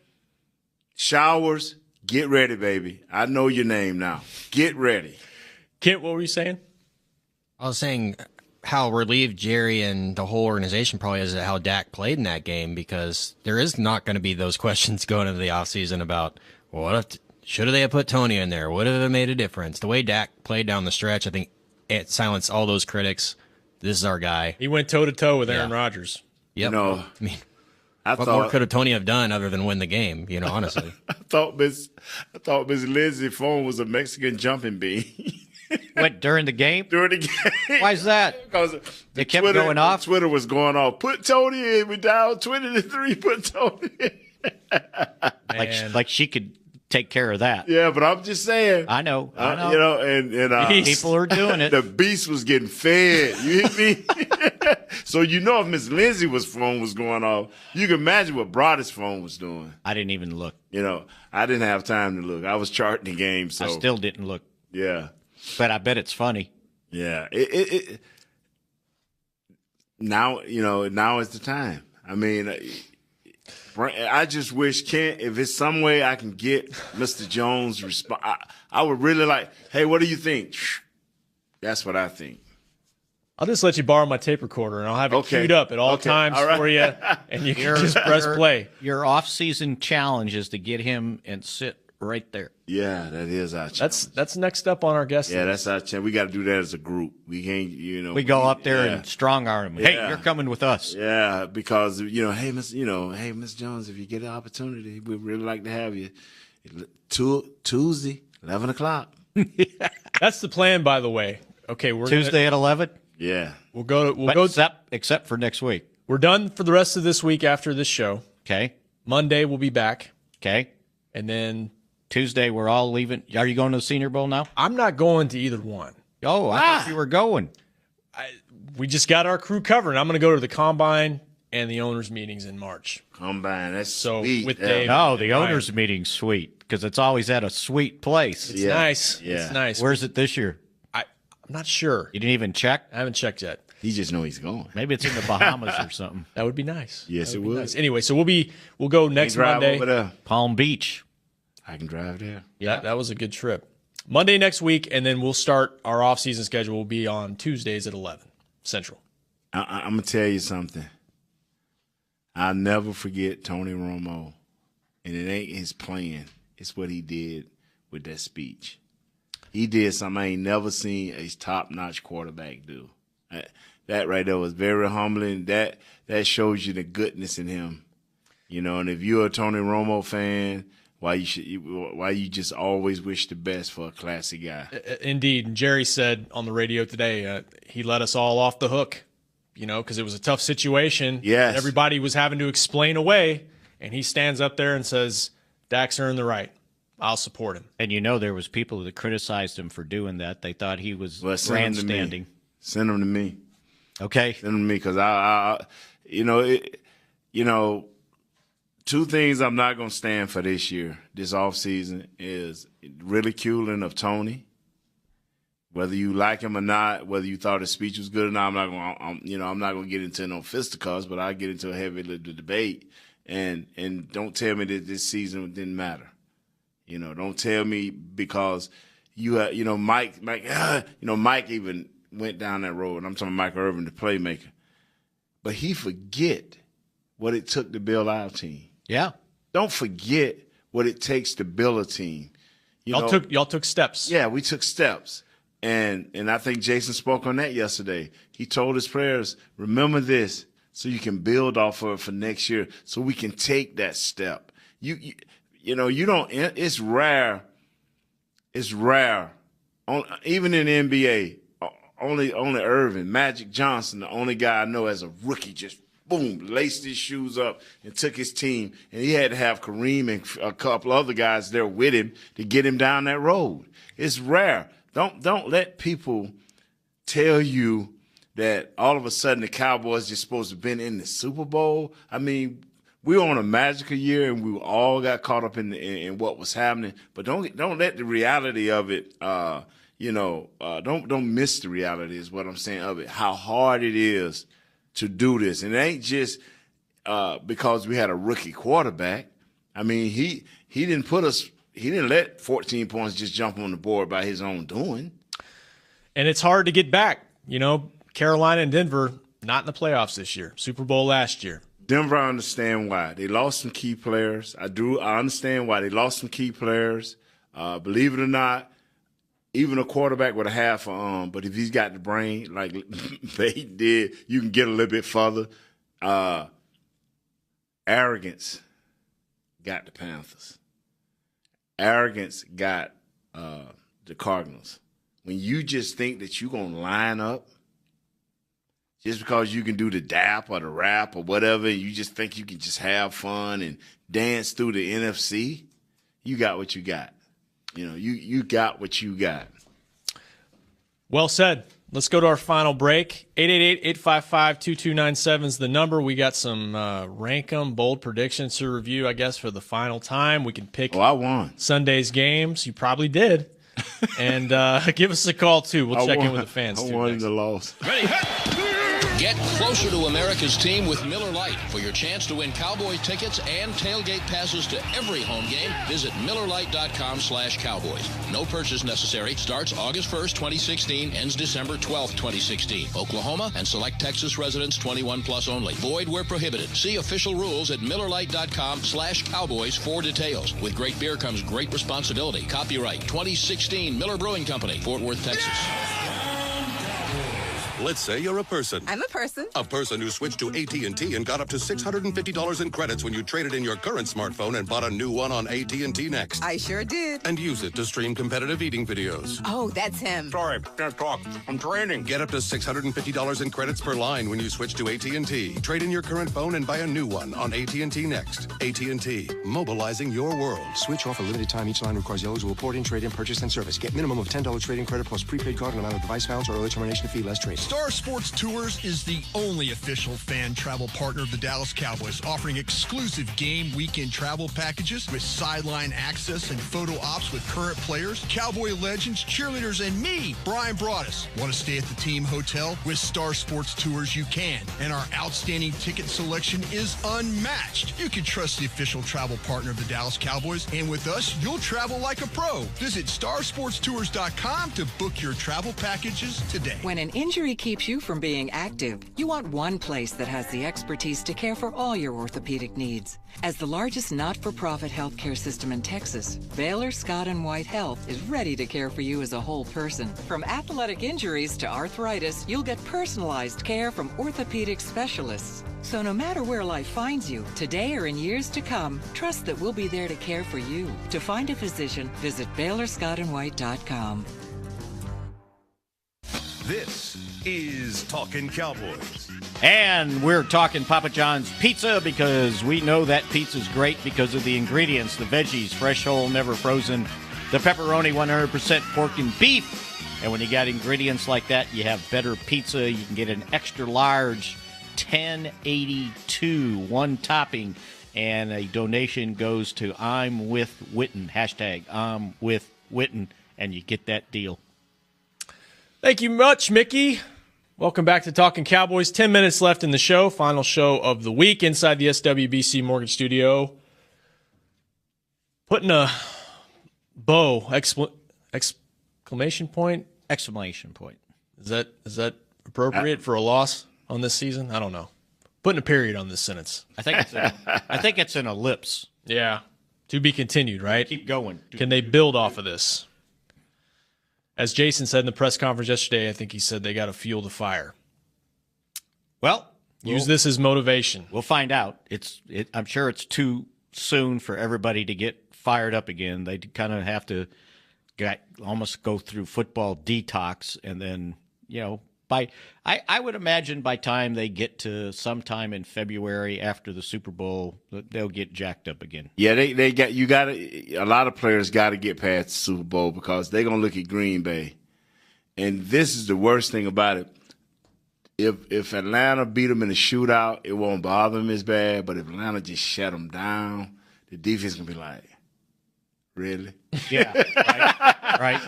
Showers, get ready, baby. I know your name now. Get ready. Kent, what were you saying? I was saying how relieved Jerry and the whole organization probably is at how Dak played in that game, because there is not going to be those questions going into the offseason about, should they have put Tony in there? Would have made a difference? The way Dak played down the stretch, I think it silenced all those critics. This is our guy. He went toe-to-toe with Aaron Rodgers. Yep. You know, I mean, what more could have Tony have done other than win the game, honestly? I thought Miss Lindsay's phone was a Mexican jumping bean. What, during the game? During the game. Why is that? Because they kept going off? Twitter was going off. Put Tony in. We down 20-3. Put Tony in. Like she could take care of that. Yeah, but I'm just saying. I know. And people are doing it. The beast was getting fed. You hit me? So if Miss Lindsay's phone was going off, you can imagine what Broady's phone was doing. I didn't even look. I didn't have time to look. I was charting the game. So I still didn't look. Yeah. But I bet it's funny. Yeah. Now is the time. I mean, I just wish, Kent, if it's some way I can get Mr. Jones' response, I would really like, hey, what do you think? That's what I think. I'll just let you borrow my tape recorder, and I'll have it queued up at all times for you, and you can just press play. Your off-season challenge is to get him and sit right there. Yeah, that is our challenge. That's next up on our guest list. That's our challenge. We got to do that as a group. We can't, We go up there and strong arm him. Hey, you're coming with us. Yeah, because hey, Miss Jones, if you get an opportunity, we'd really like to have you. Tuesday, 11 o'clock. That's the plan, by the way. Okay, we're Tuesday at 11. Yeah, we'll go. Except for next week. We're done for the rest of this week after this show. Okay. Monday we'll be back. Okay. And then Tuesday we're all leaving. Are you going to the Senior Bowl now? I'm not going to either one. Oh, I thought you were going. We just got our crew covered. I'm going to go to the Combine and the owners' meetings in March. Combine, that's sweet. With Dave. No, the owners' meeting's sweet because it's always at a sweet place. It's nice. Yeah. It's nice. Where's it this year? I'm not sure. You didn't even check? I haven't checked yet. He just know he's going. Maybe it's in the Bahamas or something. That would be nice. Yes, it would. Nice. Anyway, so we'll go next Monday. Over there. Palm Beach. I can drive there. Yeah, that was a good trip. Monday next week, and then we'll start our off-season schedule. Will be on Tuesdays at 11 Central. I'm going to tell you something. I'll never forget Tony Romo, and it ain't his plan. It's what he did with that speech. He did something I ain't never seen a top-notch quarterback do. That right there was very humbling. That shows you the goodness in him. And if you're a Tony Romo fan, why you just always wish the best for a classy guy. Indeed. And Jerry said on the radio today, he let us all off the hook, because it was a tough situation. Yes. Everybody was having to explain away, and he stands up there and says, Dak's earned the right. I'll support him. And there was people that criticized him for doing that. They thought he was grandstanding. Send him to me. Okay. Send him to me because two things I'm not going to stand for this year, this offseason, is ridiculing of Tony. Whether you like him or not, whether you thought his speech was good or not, I'm not going to get into no fisticuffs, but I get into a heavy debate. And don't tell me that this season didn't matter. Don't tell me because Mike even went down that road, and I'm talking Mike Irvin, the playmaker. But he forget what it took to build our team. Yeah. Don't forget what it takes to build a team. Y'all took steps. Yeah, we took steps. And I think Jason spoke on that yesterday. He told his players, remember this so you can build off of it for next year so we can take that step. You don't, it's rare. It's rare. Even in the NBA, only Irvin, Magic Johnson, the only guy I know as a rookie, just boom, laced his shoes up and took his team. And he had to have Kareem and a couple other guys there with him to get him down that road. It's rare. Don't let people tell you that all of a sudden the Cowboys just supposed to have been in the Super Bowl. I mean, we were on a magical year, and we all got caught up in what was happening. But don't let the reality of it, don't miss the reality is what I'm saying of it. How hard it is to do this. And it ain't just because we had a rookie quarterback. I mean, he didn't let 14 points just jump on the board by his own doing. And it's hard to get back. You know, Carolina and Denver, not in the playoffs this year. Super Bowl last year. Denver, I understand why. They lost some key players. I understand why. They lost some key players. Believe it or not, even a quarterback with a half arm, but if he's got the brain like they did, you can get a little bit further. Arrogance got the Panthers. Arrogance got the Cardinals. When you just think that you're going to line up just because you can do the dap or the rap or whatever, you just think you can just have fun and dance through the NFC, you got what you got. You know, you got what you got. Well said. Let's go to our final break. 888-855-2297 is the number. We got some rank 'em bold predictions to review, I guess, for the final time. We can pick I won Sunday's games. You probably did. And give us a call, too. We'll check in with the fans, too. I won the loss. Ready, Get closer to America's team with Miller Lite. For your chance to win Cowboy tickets and tailgate passes to every home game, visit MillerLite.com/Cowboys. No purchase necessary. Starts August 1st, 2016. Ends December 12th, 2016. Oklahoma and select Texas residents 21 plus only. Void where prohibited. See official rules at MillerLite.com/Cowboys for details. With great beer comes great responsibility. Copyright 2016 Miller Brewing Company, Fort Worth, Texas. Let's say you're a person. I'm a person. A person who switched to AT&T and got up to $650 in credits when you traded in your current smartphone and bought a new one on AT&T Next. I sure did. And use it to stream competitive eating videos. Oh, that's him. Sorry, can't talk. I'm training. Get up to $650 in credits per line when you switch to AT&T. Trade in your current phone and buy a new one on AT&T Next. AT&T, mobilizing your world. Switch off a limited time. Each line requires eligible port-in, trade-in, purchase, and service. Get minimum of $10 trade-in credit plus prepaid card and amount of device balance or early termination fee less trade. Star Sports Tours is the only official fan travel partner of the Dallas Cowboys, offering exclusive game weekend travel packages with sideline access and photo ops with current players, Cowboy legends, cheerleaders, and me, Brian Broaddus. Want to stay at the team hotel? With Star Sports Tours, you can. And our outstanding ticket selection is unmatched. You can trust the official travel partner of the Dallas Cowboys, and with us, you'll travel like a pro. Visit starsportstours.com to book your travel packages today. When an injury keeps you from being active, you want one place that has the expertise to care for all your orthopedic needs. As the largest not-for-profit healthcare system in Texas, Baylor Scott & White Health is ready to care for you as a whole person. From athletic injuries to arthritis, you'll get personalized care from orthopedic specialists. So no matter where life finds you, today or in years to come, trust that we'll be there to care for you. To find a physician, visit BaylorScottandWhite.com. This is Talkin Cowboys. And we're talking Papa John's pizza because we know that pizza's great because of the ingredients, the veggies, fresh, whole, never frozen, the pepperoni, 100% pork and beef. And when you got ingredients like that, you have better pizza. You can get an extra large, $10.82, one topping, and a donation goes to I'm with Witten, hashtag I'm with Witten, and you get that deal. Thank you much, Mickey. Welcome back to Talkin Cowboys. 10 minutes left in the show. Final show of the week inside the SWBC Mortgage Studio. Putting a bow, exclamation point? Exclamation point. Is that appropriate for a loss on this season? I don't know. Putting a period on this sentence. I think it's an ellipse. Yeah. To be continued, right? Keep going. Can they build off of this? As Jason said in the press conference yesterday, I think he said they got to fuel the fire. Well, use this as motivation. We'll find out. I'm sure it's too soon for everybody to get fired up again. They kind of have to almost go through football detox, and then I would imagine by time they get to sometime in February after the Super Bowl, they'll get jacked up again. Yeah, a lot of players got to get past the Super Bowl because they're gonna look at Green Bay, and this is the worst thing about it. If Atlanta beat them in a shootout, it won't bother them as bad. But if Atlanta just shut them down, the defense gonna be like, really? Yeah, right.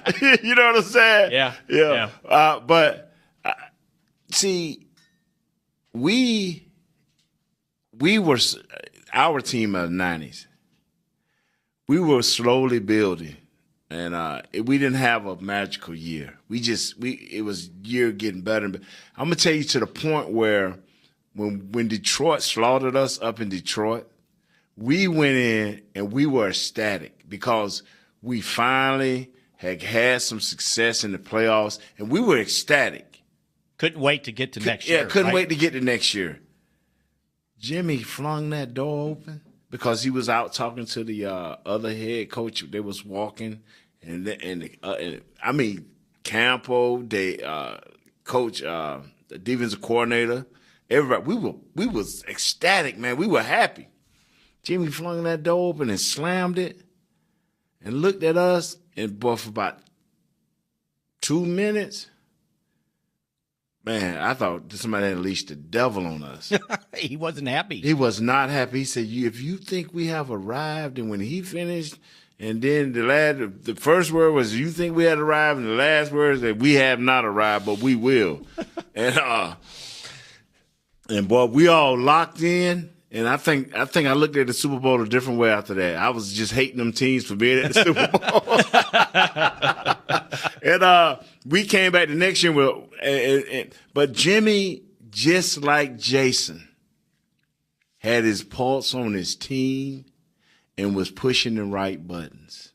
You know what I'm saying? Yeah. But see, we were our team of the 90s. We were slowly building, and we didn't have a magical year. It was year getting better. I'm gonna tell you to the point where when Detroit slaughtered us up in Detroit, we went in and we were ecstatic because we finally had some success in the playoffs, and we were ecstatic. Couldn't wait to get to next year. Yeah, couldn't right? wait to get to next year. Jimmy flung that door open because he was out talking to the other head coach. They was walking, and I mean Campo, coach, the defensive coordinator, everybody. We was ecstatic, man. We were happy. Jimmy flung that door open and slammed it, and looked at us, and boy, for about 2 minutes. Man, I thought somebody had unleashed the devil on us. He wasn't happy. He was not happy. He said, if you think we have arrived, and when he finished, and then the first word was, you think we had arrived, and the last word is that we have not arrived, but we will. and boy, we all locked in, and I think I looked at the Super Bowl a different way after that. I was just hating them teams for being at the Super Bowl. And we came back the next year but Jimmy, just like Jason, had his pulse on his team and was pushing the right buttons.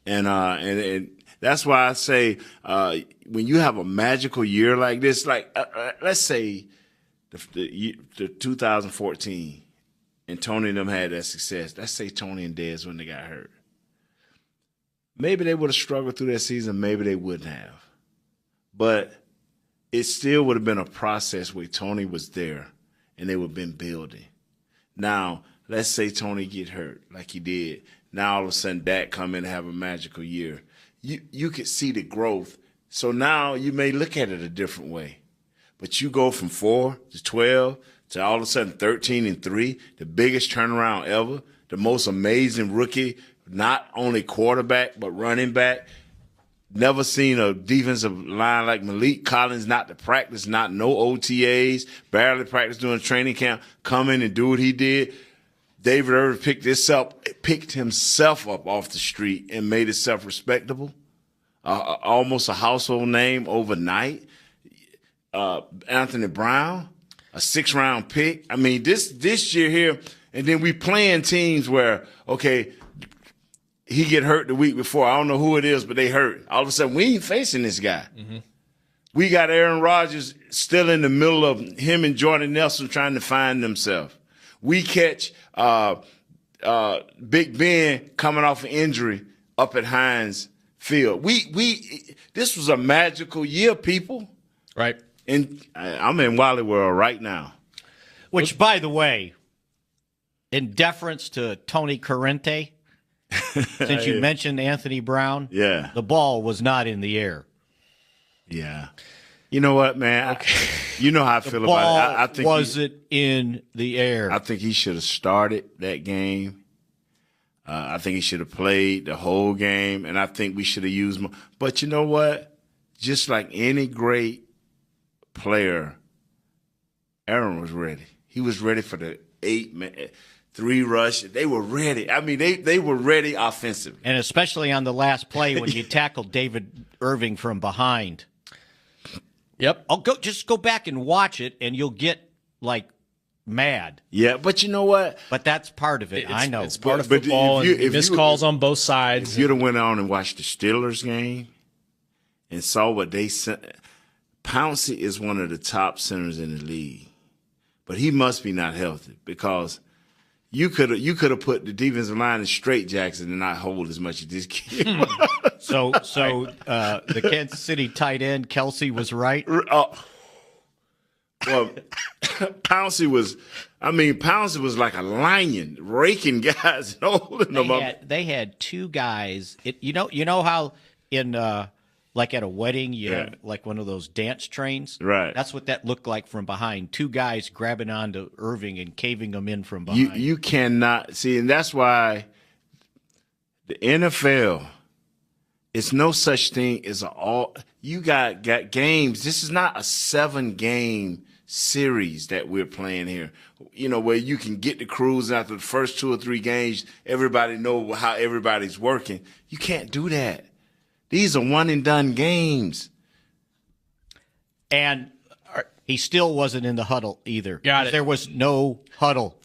And that's why I say when you have a magical year like this, like let's say the 2014, and Tony and them had that success. Let's say Tony and Dez when they got hurt. Maybe they would have struggled through that season. Maybe they wouldn't have. But it still would have been a process where Tony was there and they would have been building. Now, let's say Tony get hurt like he did. Now, all of a sudden, Dak come in and have a magical year. You could see the growth. So now you may look at it a different way. But you go from 4 to 12 to all of a sudden 13-3, the biggest turnaround ever, the most amazing rookie, not only quarterback, but running back. Never seen a defensive line like Malik Collins, not to practice, not no OTAs, barely practice during training camp, come in and do what he did. David Irving picked himself up off the street and made himself respectable, almost a household name overnight. Anthony Brown, a 6th-round pick. I mean, this year here, and then we playing teams where, okay, he get hurt the week before. I don't know who it is, but they hurt. All of a sudden, we ain't facing this guy. Mm-hmm. We got Aaron Rodgers still in the middle of him and Jordan Nelson trying to find themselves. We catch Big Ben coming off an injury up at Heinz Field. This was a magical year, people. Right. And I'm in Wally World right now. Which, by the way, in deference to Tony Corrente, since you mentioned Anthony Brown, yeah, the ball was not in the air. Yeah. You know what, man? You know how I feel about it. I think wasn't in the air. I think he should have started that game. I think he should have played the whole game, and I think we should have used more. But you know what? Just like any great player, Aaron was ready. He was ready for the 3 rush. They were ready. I mean, they were ready offensively. And especially on the last play when you tackled David Irving from behind. Yep. Just go back and watch it, and you'll get, mad. Yeah, but you know what? But that's part of it. I know. It's part of football, and missed calls on both sides. If you'd have went on and watched the Steelers game and saw what they sent, Pouncey is one of the top centers in the league. But he must be not healthy because you could have put the defensive line in straight Jackson and not hold as much as this kid. So the Kansas City tight end, Kelsey, was right? Well, Pouncey was like a lion, raking guys and holding them up. They had 2 guys. You know how in like at a wedding, you have like one of those dance trains? Right. That's what that looked like from behind. 2 guys grabbing onto Irving and caving him in from behind. You cannot see, and that's why the NFL, it's no such thing as you got games. This is not a 7-game series that we're playing here, where you can get the crews after the first 2 or 3 games, everybody know how everybody's working. You can't do that. These are one-and-done games. And he still wasn't in the huddle either. Got it. There was no huddle.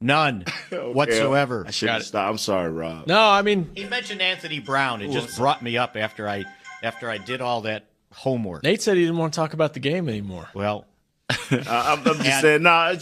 None whatsoever. I should have stopped. I'm sorry, Rob. No, I mean, he mentioned Anthony Brown. It just brought me up after I did all that homework. Nate said he didn't want to talk about the game anymore. Well, I'm just saying. No,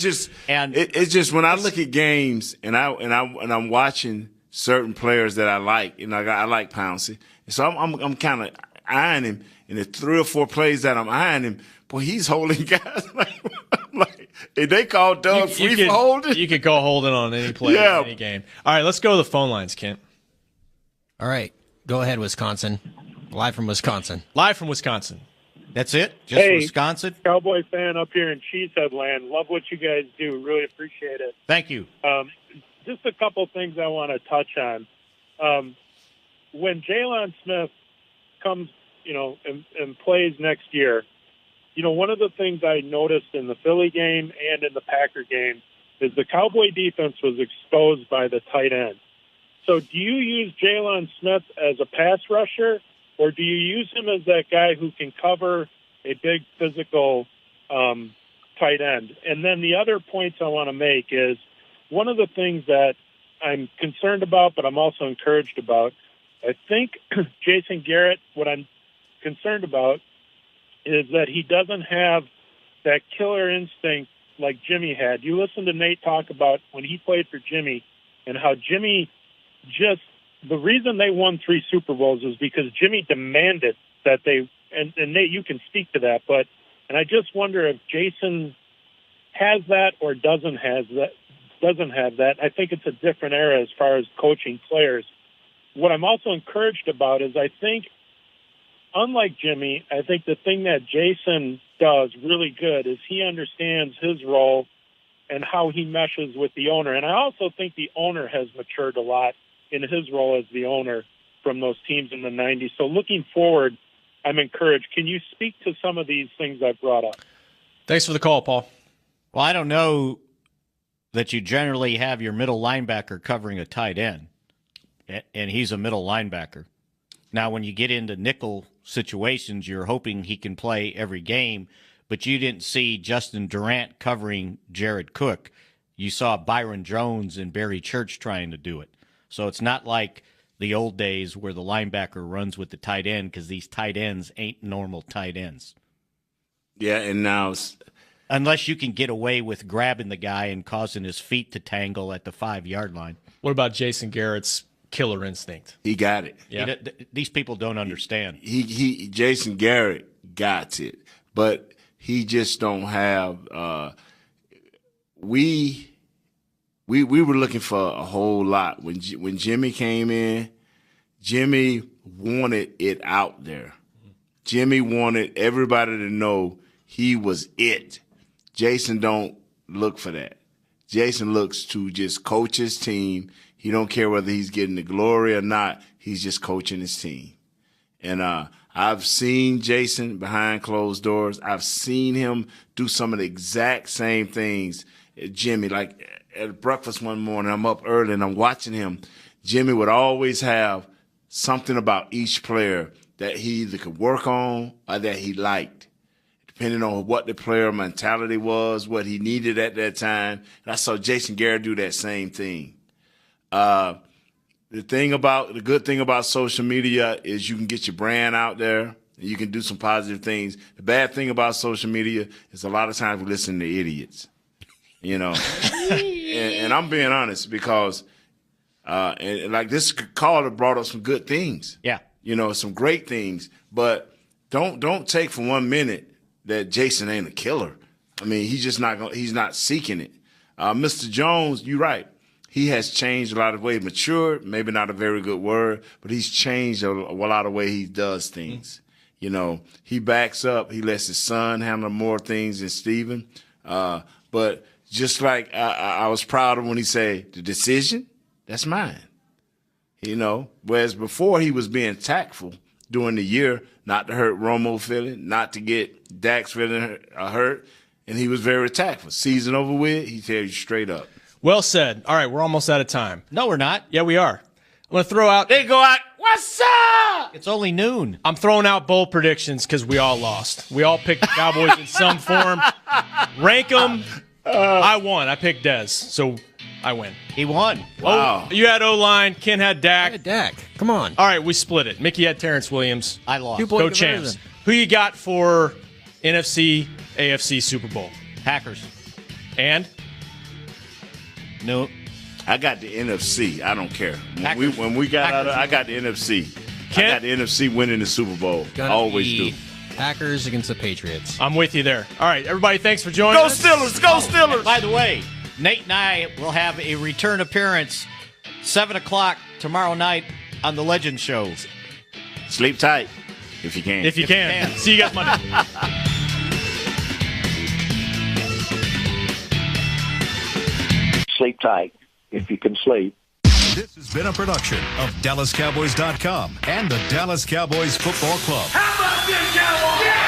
it's just when I look at games and I'm watching certain players that I like, I like Pouncey, so I'm kind of eyeing him. And the 3 or 4 plays that I'm eyeing him, boy, he's holding guys like if they call Doug free for holding. You could call holding on any play, in any game. All right, let's go to the phone lines, Kent. All right, go ahead, Wisconsin. Live from Wisconsin. Live from Wisconsin. That's it? Just Wisconsin? Cowboy fan up here in Cheesehead land. Love what you guys do. Really appreciate it. Thank you. Just a couple things I want to touch on. When Jalen Smith comes, and plays next year, one of the things I noticed in the Philly game and in the Packer game is the Cowboy defense was exposed by the tight end. So do you use Jalen Smith as a pass rusher, or do you use him as that guy who can cover a big physical tight end? And then the other points I want to make is one of the things that I'm concerned about, but I'm also encouraged about, I think Jason Garrett, what I'm concerned about is that he doesn't have that killer instinct like Jimmy had. You listen to Nate talk about when he played for Jimmy and how Jimmy the reason they won 3 Super Bowls is because Jimmy demanded that they, and Nate, you can speak to that, and I just wonder if Jason has that or doesn't have that. I think it's a different era as far as coaching players. What I'm also encouraged about is I think, unlike Jimmy, I think the thing that Jason does really good is he understands his role and how he meshes with the owner. And I also think the owner has matured a lot in his role as the owner from those teams in the 90s. So looking forward, I'm encouraged. Can you speak to some of these things I've brought up? Thanks for the call, Paul. Well, I don't know that you generally have your middle linebacker covering a tight end, and he's a middle linebacker. Now, when you get into nickel situations, you're hoping he can play every game, but you didn't see Justin Durant covering Jared Cook. You saw Byron Jones and Barry Church trying to do it. So it's not like the old days where the linebacker runs with the tight end, because these tight ends ain't normal tight ends. Yeah, and now unless you can get away with grabbing the guy and causing his feet to tangle at the 5-yard line. What about Jason Garrett's killer instinct? He got it. Yeah. These people don't understand. Jason Garrett got it, but he just don't have. We were looking for a whole lot when Jimmy came in. Jimmy wanted it out there. Jimmy wanted everybody to know he was it. Jason don't look for that. Jason looks to just coach his team. He don't care whether he's getting the glory or not. He's just coaching his team. And I've seen Jason behind closed doors. I've seen him do some of the exact same things at Jimmy. Like at breakfast one morning, I'm up early and I'm watching him. Jimmy would always have something about each player that he either could work on or that he liked, depending on what the player mentality was, what he needed at that time. And I saw Jason Garrett do that same thing. The good thing about social media is you can get your brand out there and you can do some positive things. The bad thing about social media is a lot of times we listen to idiots, and I'm being honest because, and like this caller brought up some good things. Yeah. Some great things, but don't take for 1 minute that Jason ain't a killer. I mean, he's not seeking it. Mr. Jones, you're right. He has changed a lot of ways, matured, maybe not a very good word, but he's changed a lot of way he does things. He backs up. He lets his son handle more things than Steven. But just like I was proud of when he said, the decision, that's mine. Whereas before he was being tactful during the year, not to hurt Romo feeling, not to get Dak's feeling hurt. And he was very tactful. Season over with, he tell you straight up. Well said. All right, we're almost out of time. No, we're not. Yeah, we are. I'm going to throw out. They go out. What's up? It's only noon. I'm throwing out bowl predictions because we all lost. We all picked the Cowboys in some form. Rank them. I won. I picked Dez, so I win. He won. Wow. Oh, you had O-line. Ken had Dak. I had Dak. Come on. All right, we split it. Mickey had Terrence Williams. I lost. Go Champs. Who you got for NFC, AFC Super Bowl? Packers. And? No. I got the NFC. I don't care. When we got out of I got the NFC. Kent? I got the NFC winning the Super Bowl. I always do. Packers against the Patriots. I'm with you there. All right, everybody, thanks for joining us. Go Steelers! Go Steelers! And by the way, Nate and I will have a return appearance 7 o'clock tomorrow night on the Legend Show. Sleep tight if you can. If you can. See you guys Monday. Sleep tight if you can sleep. This has been a production of DallasCowboys.com and the Dallas Cowboys Football Club. How about this, Cowboys? Yeah!